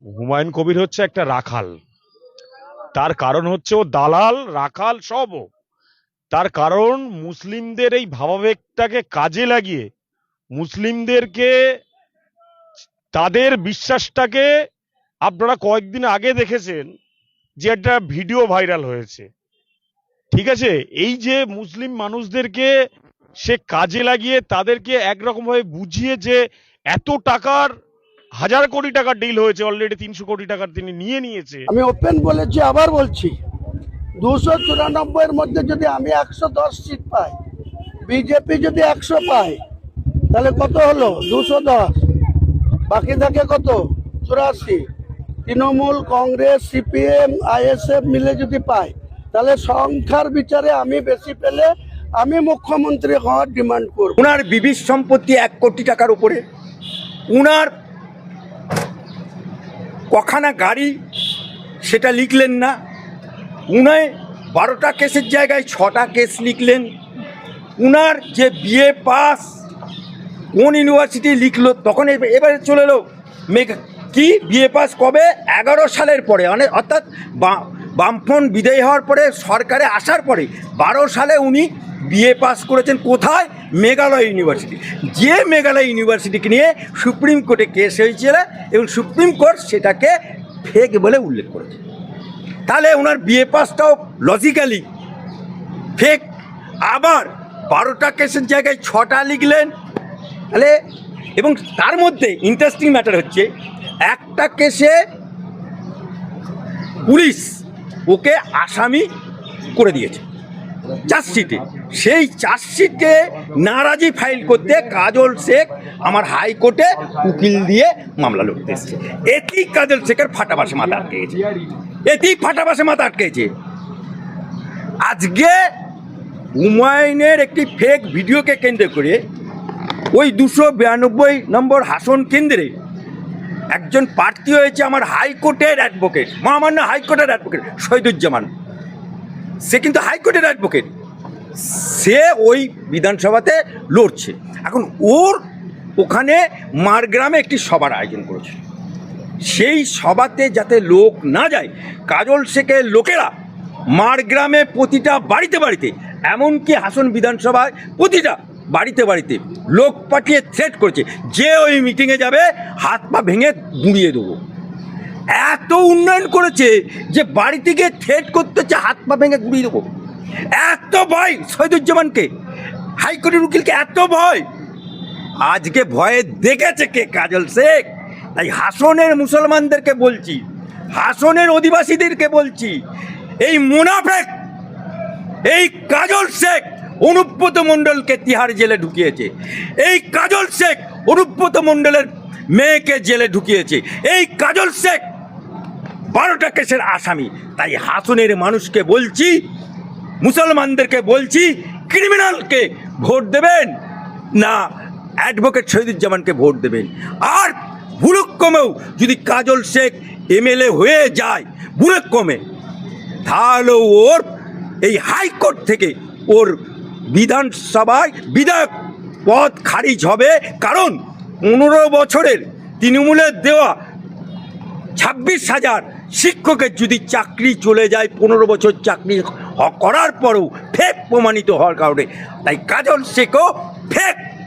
হুমায়ুন কবির হচ্ছে একটা রাখাল। তার কারণ হচ্ছে ও দালাল রাখাল সব। তার কারণ মুসলিমদের এই ভাবাবেগটাকে কাজে লাগিয়ে মুসলিমদেরকে তাদের বিশ্বাসটাকে, আপনারা কয়েকদিন আগে দেখেছেন যে একটা ভিডিও ভাইরাল হয়েছে, ঠিক আছে? এই যে মুসলিম মানুষদেরকে সে কাজে লাগিয়ে তাদেরকে একরকম ভাবে বুঝিয়ে যে এত টাকার 1000 কোটি টাকার ডিল হয়েছে, অলরেডি 300 কোটি টাকার তিনি নিয়েছে। আমি ওপেন বলেছি, আবার বলছি, 294 এর মধ্যে যদি আমি 110 সিট পাই, বিজেপি যদি 100 পায়, তাহলে কত হলো? 210, বাকি থাকে কত? 84। তৃণমূল, কংগ্রেস, সিপিএম, আইএসএফ মিলে যদি পায়, তাহলে সংখ্যার বিচারে আমি বেশি পেলে আমি মুখ্যমন্ত্রী হওয়ার ডিমান্ড করব। উনার বিবিধ সম্পত্তি 1 কোটি টাকার উপরে, উনার কখানা গাড়ি সেটা লিখলেন না, উনায় 12টা কেসের জায়গায় 6টা কেস লিখলেন। উনার যে বিএ পাস কোন ইউনিভার্সিটি লিখলো, তখন এবারে চলে এলো কি বিএ পাস কবে? 11 সালের পরে, মানে অর্থাৎ বামফ্রন্ট বিদায়ী হওয়ার পরে সরকারে আসার পরে 12 সালে উনি বিএ পাস করেছেন। কোথায়? মেঘালয় ইউনিভার্সিটি। যে মেঘালয় ইউনিভার্সিটিকে নিয়ে সুপ্রিম কোর্টে কেস হয়েছিল এবং সুপ্রিম কোর্ট সেটাকে ফেক বলে উল্লেখ করেছে। তাহলে ওনার বিএ পাসটাও লজিক্যালি ফেক। আবার 12টা কেসের জায়গায় 6টা লিখলেন। তাহলে এবং তার মধ্যে ইন্টারেস্টিং ম্যাটার হচ্ছে, একটা কেসে পুলিশ ওকে আসামি করে দিয়েছে চার্জশিটে। সেই চার্জশিটে নারাজি ফাইল করতে কাজল শেখ আমার হাইকোর্টে উকিল দিয়ে মামলা লড়তে এসছে। এটি কাজল শেখের ফাটাবাসে মাথা আটকেছে, আজকে হুমায়ুনের একটি ফেক ভিডিওকে কেন্দ্র করে ওই 292 নম্বর হাসন কেন্দ্রে একজন প্রার্থী হয়েছে আমার হাইকোর্টের অ্যাডভোকেট, মহামান্য হাইকোর্টের অ্যাডভোকেট শহীদুজ্জামান। সে কিন্তু হাইকোর্টের অ্যাডভোকেট, সে ওই বিধানসভাতে লড়ছে। এখন ওর ওখানে মারগ্রামে একটি সভার আয়োজন করেছে। সেই সভাতে যাতে লোক না যায়, কাজল শেখের লোকেরা মারগ্রামে প্রতিটা বাড়িতে বাড়িতে, এমনকি হাসন বিধানসভায় প্রতিটা বাড়িতে বাড়িতে লোক পাঠিয়ে থ্রেট করেছে, যে ওই মিটিংয়ে যাবে হাত পা ভেঙে গুঁড়িয়ে দেবো। এত উন্নয়ন করেছে যে বাড়িতে গিয়ে থ্রেট করতে হচ্ছে হাত পা ভেঙে গুঁড়িয়ে দেবো। এত ভয় শহীদুজ্জামানকে, হাইকোর্টের উকিলকে এত ভয়। আজকে ভয়ে দেখেছে কে? কাজল শেখ। তাই হাসনের মুসলমানদেরকে বলছি, হাসনের অধিবাসীদেরকে বলছি, এই মুনাফেক এই কাজল শেখ অনুব্রত মণ্ডলকে তিহার জেলে ঢুকিয়েছে। এই কাজল শেখ অনুব্রত মণ্ডলের মেয়েকে জেলে ঢুকিয়েছে। এই কাজল শেখ 12টা কেসের আসামি। তাই হাসনের মানুষকে বলছি, মুসলমানদেরকে বলছি, ক্রিমিনালকে ভোট দেবেন না অ্যাডভোকেট শহীদুজ্জামানকে ভোট দেবেন। আর ভুলক্রমেও যদি কাজল শেখ এমএলএ হয়ে যায় ভুলক্রমে, তাহলে ওর এই হাইকোর্ট থেকে ওর বিধানসভায় বিধায়ক পদ খারিজ হবে। কারণ 15 বছরের তৃণমূলের দেওয়া 26,000 শিক্ষকের যদি চাকরি চলে যায়, 15 বছর চাকরি করার পরেও ফেক প্রমাণিত হওয়ার কারণে, তাই কাজল শেখও ফেক।